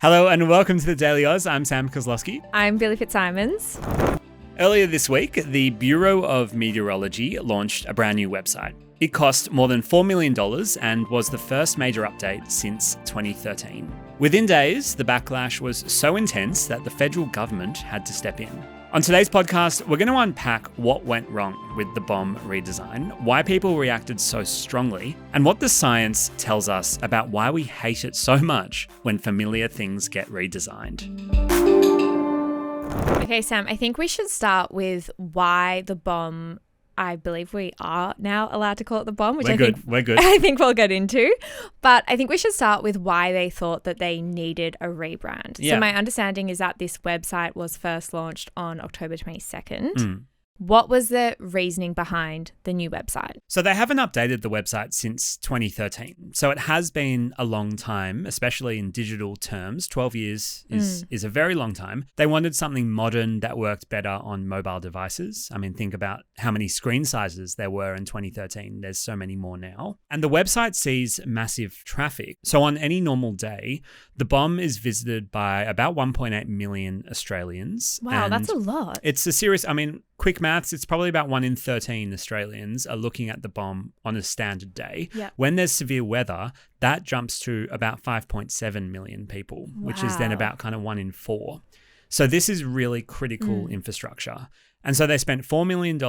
Hello and welcome to the Daily Aus. I'm Sam Koslowski. I'm Billi FitzSimons. Earlier this week, the Bureau of Meteorology launched a brand new website. It cost more than $4 million and was the first major update since 2013. Within days, the backlash was so intense that the federal government had to step in. On today's podcast, we're going to unpack what went wrong with the BOM redesign, why people reacted so strongly, and what the science tells us about why we hate it so much when familiar things get redesigned. Okay, Sam, I think we should start with why the BOM, I believe we are now allowed to call it the BOM, which We're good. I think we'll get into. But I think we should start with why they thought that they needed a rebrand. Yeah. So my understanding is that this website was first launched on October 22nd. What was the reasoning behind the new website? So they haven't updated the website since 2013. So it has been a long time, especially in digital terms. 12 years is a very long time. They wanted something modern that worked better on mobile devices. I mean, think about how many screen sizes there were in 2013. There's so many more now. And the website sees massive traffic. So on any normal day, the BOM is visited by about 1.8 million Australians. Wow, that's a lot. It's a serious, quick maths, it's probably about 1 in 13 Australians are looking at the BOM on a standard day. Yep. When there's severe weather, that jumps to about 5.7 million people, which is then about kind of 1 in 4. So this is really critical infrastructure. And so they spent $4 million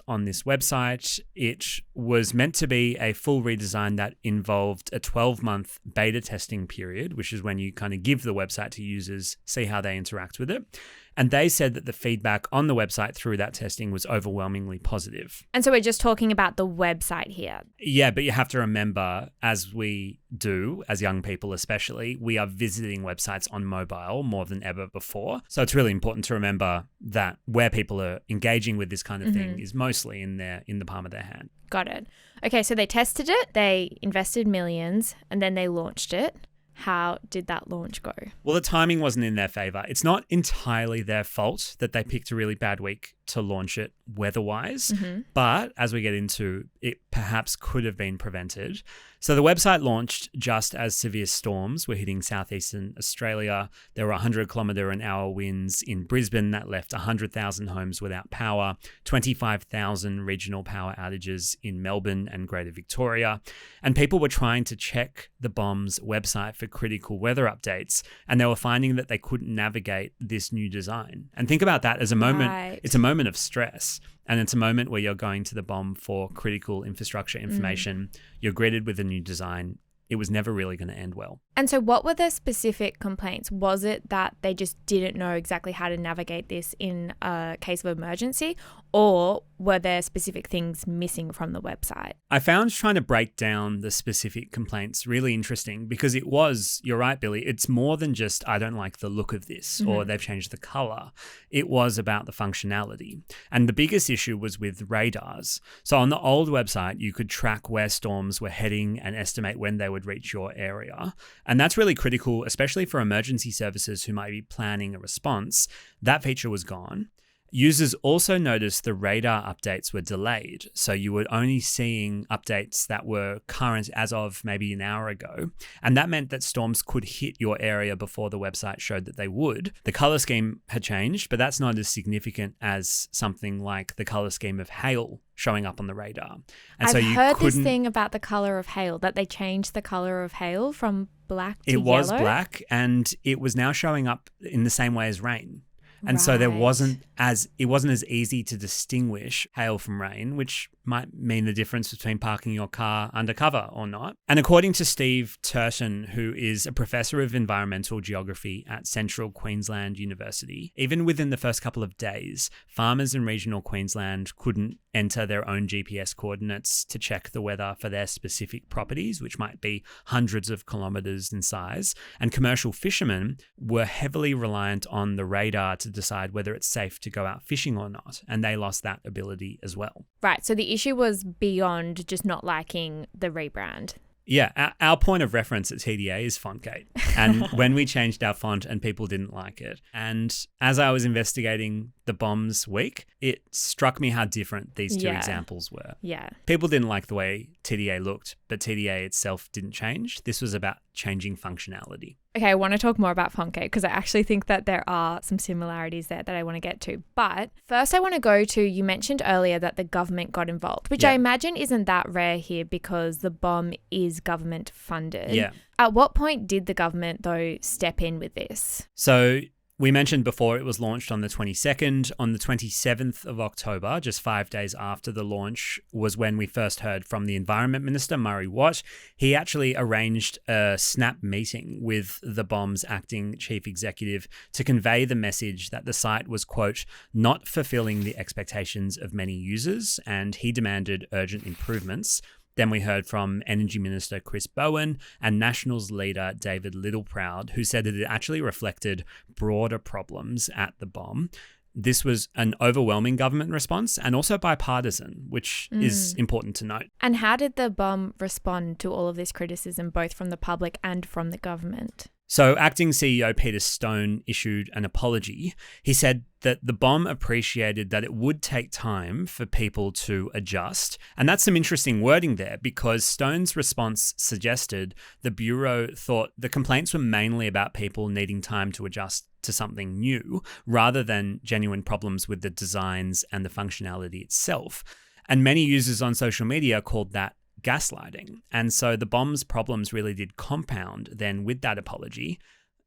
on this website. It was meant to be a full redesign that involved a 12-month beta testing period, which is when you kind of give the website to users, see how they interact with it. And they said that the feedback on the website through that testing was overwhelmingly positive. And so we're just talking about the website here. Yeah, but you have to remember, as we do, as young people especially, we are visiting websites on mobile more than ever before. So it's really important to remember that where people are engaging with this kind of thing is mostly in the palm of their hand. Got it. Okay, so they tested it, they invested millions, and then they launched it. How did that launch go? Well, the timing wasn't in their favor. It's not entirely their fault that they picked a really bad week to launch it weather-wise, but as we get into, it perhaps could have been prevented. So the website launched just as severe storms were hitting southeastern Australia. There were 100-kilometre-an-hour winds in Brisbane that left 100,000 homes without power, 25,000 regional power outages in Melbourne and Greater Victoria, and people were trying to check the BOM's website for critical weather updates, and they were finding that they couldn't navigate this new design. And think about that as a moment, It's a moment of stress. And it's a moment where you're going to the BOM for critical infrastructure information. You're greeted with a new design. It was never really going to end well. And so what were the specific complaints? Was it that they just didn't know exactly how to navigate this in a case of emergency, or were there specific things missing from the website? I found trying to break down the specific complaints really interesting because it was, you're right, Billi, it's more than just, I don't like the look of this or they've changed the color. It was about the functionality. And the biggest issue was with radars. So on the old website, you could track where storms were heading and estimate when they would reach your area. And that's really critical, especially for emergency services who might be planning a response. That feature was gone. Users also noticed the radar updates were delayed. So you were only seeing updates that were current as of maybe an hour ago. And that meant that storms could hit your area before the website showed that they would. The color scheme had changed, but that's not as significant as something like the color scheme of hail showing up on the radar. And I've heard this thing about the color of hail, that they changed the color of hail from black to yellow. It was black, and it was now showing up in the same way as rain. And so it wasn't as easy to distinguish hail from rain, which might mean the difference between parking your car undercover or not. And according to Steve Turton, who is a professor of environmental geography at Central Queensland University, even within the first couple of days, farmers in regional Queensland couldn't enter their own GPS coordinates to check the weather for their specific properties, which might be hundreds of kilometres in size. And commercial fishermen were heavily reliant on the radar to decide whether it's safe to go out fishing or not. And they lost that ability as well. Right. So the issue was beyond just not liking the rebrand. Yeah, our point of reference at TDA is Fontgate. And when we changed our font and people didn't like it. And as I was investigating the bombs week, it struck me how different these two examples were. Yeah. People didn't like the way TDA looked, but TDA itself didn't change. This was about changing functionality. Okay, I want to talk more about Funkgate because I actually think that there are some similarities there that I want to get to. But first I want to go to, you mentioned earlier that the government got involved, which I imagine isn't that rare here because the BOM is government funded. Yeah. At what point did the government, though, step in with this? So we mentioned before it was launched on the 22nd. On the 27th of October, just 5 days after the launch, was when we first heard from the Environment Minister, Murray Watt. He actually arranged a snap meeting with the BOM's acting chief executive to convey the message that the site was, quote, not fulfilling the expectations of many users, and he demanded urgent improvements. Then we heard from Energy Minister Chris Bowden and Nationals leader David Littleproud, who said that it actually reflected broader problems at the BOM. This was an overwhelming government response and also bipartisan, which is important to note. And how did the BOM respond to all of this criticism, both from the public and from the government? So acting CEO Peter Stone issued an apology. He said that the BOM appreciated that it would take time for people to adjust. And that's some interesting wording there because Stone's response suggested the Bureau thought the complaints were mainly about people needing time to adjust to something new rather than genuine problems with the designs and the functionality itself. And many users on social media called that gaslighting. And so the BOM's problems really did compound then with that apology.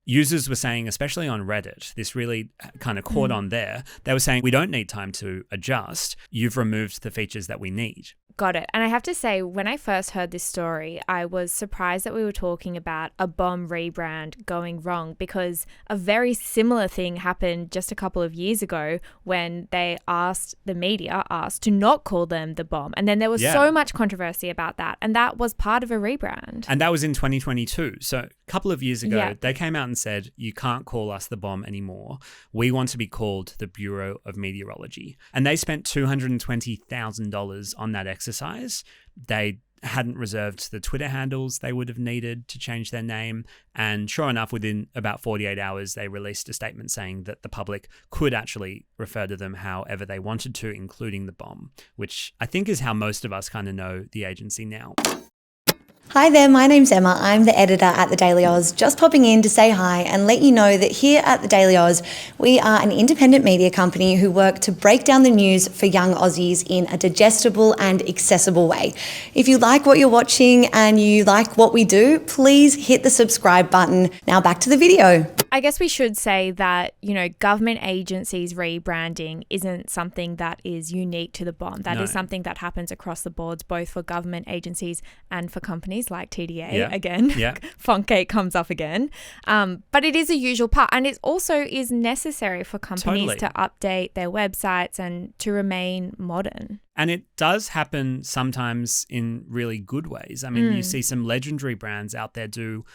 Users were saying, especially on Reddit, this really kind of caught on there. They were saying, we don't need time to adjust. You've removed the features that we need. Got it. And I have to say, when I first heard this story, I was surprised that we were talking about a BOM rebrand going wrong because a very similar thing happened just a couple of years ago when the media asked to not call them the BOM. And then there was so much controversy about that. And that was part of a rebrand. And that was in 2022. So a couple of years ago, they came out and said, you can't call us the BOM anymore. We want to be called the Bureau of Meteorology. And they spent $220,000 on that exercise. They hadn't reserved the Twitter handles they would have needed to change their name. And sure enough, within about 48 hours, they released a statement saying that the public could actually refer to them however they wanted to, including the BOM, which I think is how most of us kind of know the agency now. Hi there, my name's Emma. I'm the editor at the Daily Aus, just popping in to say hi and let you know that here at the Daily Aus, we are an independent media company who work to break down the news for young Aussies in a digestible and accessible way. If you like what you're watching and you like what we do, please hit the subscribe button. Now back to the video. I guess we should say that, government agencies rebranding isn't something that is unique to the BOM. That is something that happens across the boards, both for government agencies and for companies like TDA. Again, Funkgate comes up again. But it is a usual part. And it also is necessary for companies to update their websites and to remain modern. And it does happen sometimes in really good ways. I mean, you see some legendary brands out there do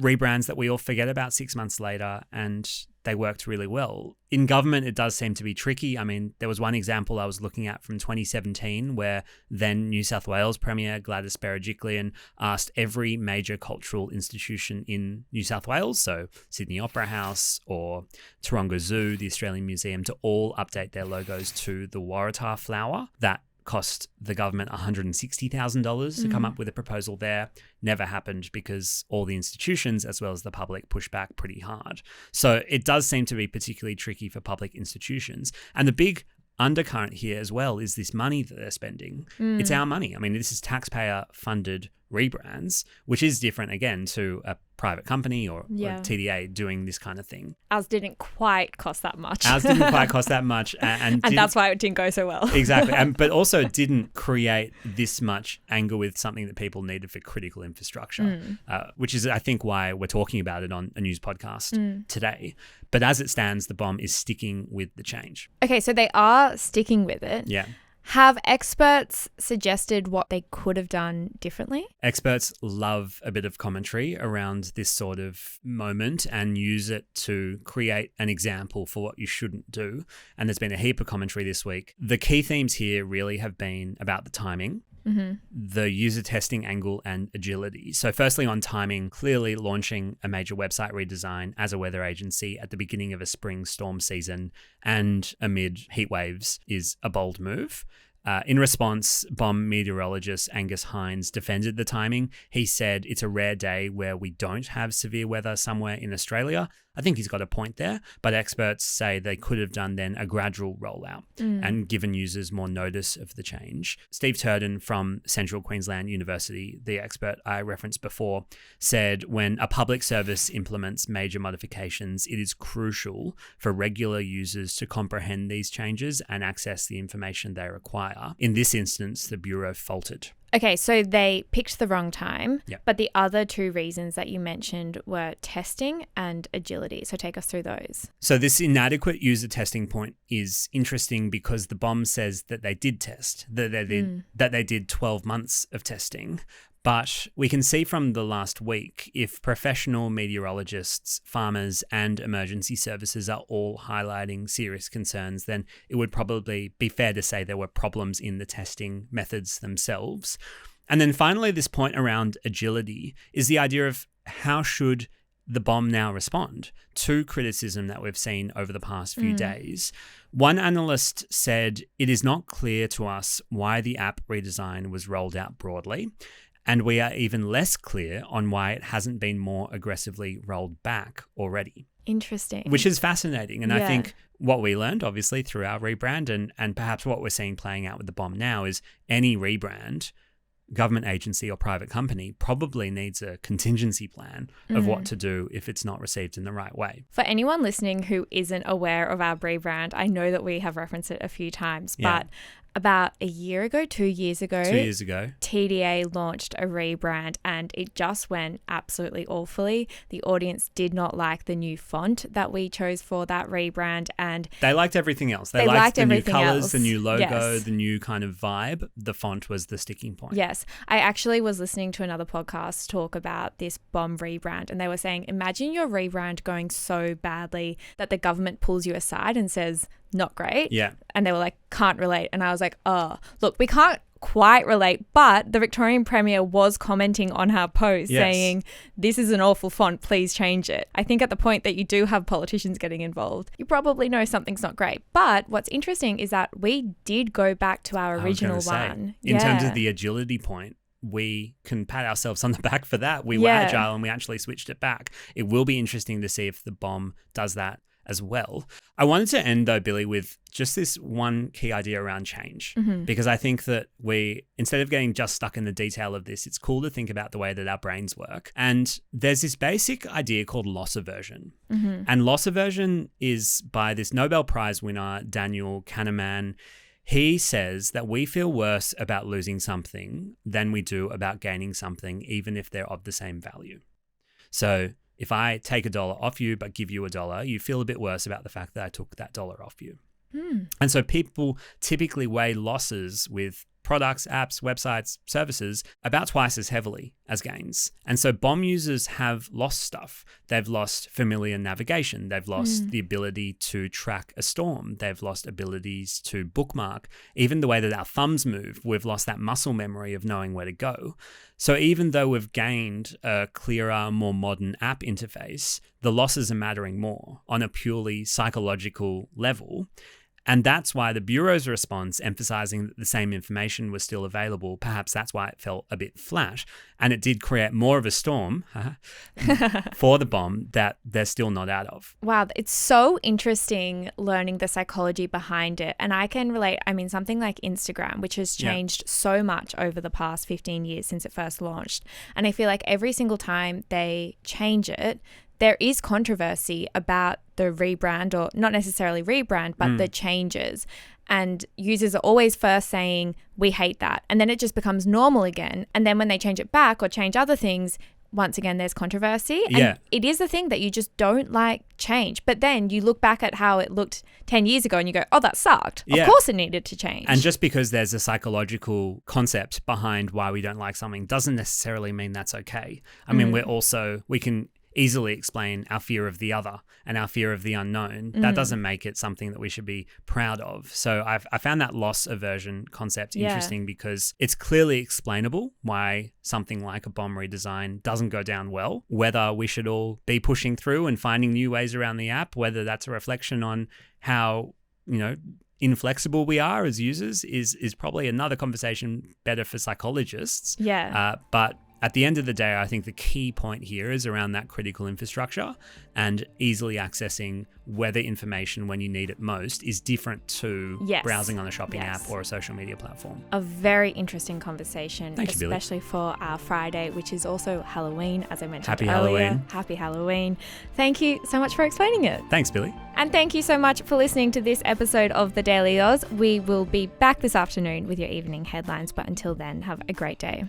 rebrands that we all forget about 6 months later and they worked really well. In government, it does seem to be tricky. I mean, there was one example I was looking at from 2017 where then New South Wales Premier Gladys Berejiklian asked every major cultural institution in New South Wales, so Sydney Opera House or Taronga Zoo, the Australian Museum, to all update their logos to the Waratah flower. That cost the government $160,000 to come up with a proposal there. Never happened because all the institutions as well as the public pushed back pretty hard. So it does seem to be particularly tricky for public institutions. And the big undercurrent here as well is this money that they're spending. It's our money. I mean, this is taxpayer funded rebrands, which is different again to a private company or TDA doing this kind of thing. Ours didn't quite cost that much. Ours didn't quite cost that much. And that's why it didn't go so well. Exactly. But also didn't create this much anger with something that people needed for critical infrastructure, which is, I think, why we're talking about it on a news podcast today. But as it stands, the BOM is sticking with the change. Okay, so they are sticking with it. Yeah. Have experts suggested what they could have done differently? Experts love a bit of commentary around this sort of moment and use it to create an example for what you shouldn't do. And there's been a heap of commentary this week. The key themes here really have been about the timing. the user testing angle and agility. So firstly on timing, clearly launching a major website redesign as a weather agency at the beginning of a spring storm season and amid heat waves is a bold move. In response, BOM meteorologist Angus Hines defended the timing. He said it's a rare day where we don't have severe weather somewhere in Australia. I think he's got a point there, but experts say they could have done then a gradual rollout and given users more notice of the change. Steve Turden from Central Queensland University, the expert I referenced before, said when a public service implements major modifications, it is crucial for regular users to comprehend these changes and access the information they require. In this instance, the Bureau faltered. Okay, so they picked the wrong time, Yep. but the other two reasons that you mentioned were testing and agility. So take us through those. So this inadequate user testing point is interesting because the BOM says that they did test, that they did 12 months of testing. But we can see from the last week, if professional meteorologists, farmers and emergency services are all highlighting serious concerns, then it would probably be fair to say there were problems in the testing methods themselves. And then finally, this point around agility is the idea of how should the BOM now respond to criticism that we've seen over the past few days. One analyst said, it is not clear to us why the app redesign was rolled out broadly. And we are even less clear on why it hasn't been more aggressively rolled back already. Interesting. Which is fascinating. And I think what we learned, obviously, through our rebrand and perhaps what we're seeing playing out with the BOM now is any rebrand, government agency or private company, probably needs a contingency plan of what to do if it's not received in the right way. For anyone listening who isn't aware of our rebrand, I know that we have referenced it a few times, but about a year ago, 2 years ago, TDA launched a rebrand and it just went absolutely awfully. The audience did not like the new font that we chose for that rebrand, and they liked everything else. They liked the new colours, the new logo, the new kind of vibe. The font was the sticking point. Yes. I actually was listening to another podcast talk about this BOM rebrand, and they were saying, imagine your rebrand going so badly that the government pulls you aside and says, not great. Yeah. And they were like, can't relate. And I was like, oh, look, we can't quite relate, but the Victorian Premier was commenting on her post saying, this is an awful font, please change it. I think at the point that you do have politicians getting involved, you probably know something's not great. But what's interesting is that we did go back to our original one. In terms of the agility point, we can pat ourselves on the back for that. We were agile and we actually switched it back. It will be interesting to see if the BOM does that as well. I wanted to end though, Billi, with just this one key idea around change, because I think that instead of getting just stuck in the detail of this, it's cool to think about the way that our brains work. And there's this basic idea called loss aversion. And loss aversion is by this Nobel Prize winner, Daniel Kahneman. He says that we feel worse about losing something than we do about gaining something, even if they're of the same value. So if I take $1 off you but give you $1, you feel a bit worse about the fact that I took that $1 off you. And so people typically weigh losses with products, apps, websites, services about twice as heavily as gains. And so BOM users have lost stuff. They've lost familiar navigation. They've lost the ability to track a storm. They've lost abilities to bookmark. Even the way that our thumbs move, we've lost that muscle memory of knowing where to go. So even though we've gained a clearer, more modern app interface, the losses are mattering more on a purely psychological level. And that's why the Bureau's response, emphasizing that the same information was still available, perhaps that's why it felt a bit flat. And it did create more of a storm for the BOM that they're still not out of. Wow, it's so interesting learning the psychology behind it. And I can relate, something like Instagram, which has changed so much over the past 15 years since it first launched. And I feel like every single time they change it, there is controversy about the rebrand, or not necessarily rebrand, but the changes. And users are always first saying, we hate that. And then it just becomes normal again. And then when they change it back or change other things, once again, there's controversy. And it is the thing that you just don't like change. But then you look back at how it looked 10 years ago and you go, oh, that sucked. Of course it needed to change. And just because there's a psychological concept behind why we don't like something doesn't necessarily mean that's okay. We can easily explain our fear of the other and our fear of the unknown, that doesn't make it something that we should be proud of. So I found that loss aversion concept interesting because it's clearly explainable why something like a BOM redesign doesn't go down well, whether we should all be pushing through and finding new ways around the app, whether that's a reflection on how, inflexible we are as users is probably another conversation better for psychologists. But at the end of the day, I think the key point here is around that critical infrastructure and easily accessing weather information when you need it most is different to browsing on a shopping app or a social media platform. A very interesting conversation, Thank you, Billi. Especially for our Friday, which is also Halloween, as I mentioned Happy earlier. Halloween. Happy Halloween. Thank you so much for explaining it. Thanks, Billi. And thank you so much for listening to this episode of The Daily Aus. We will be back this afternoon with your evening headlines, but until then, have a great day.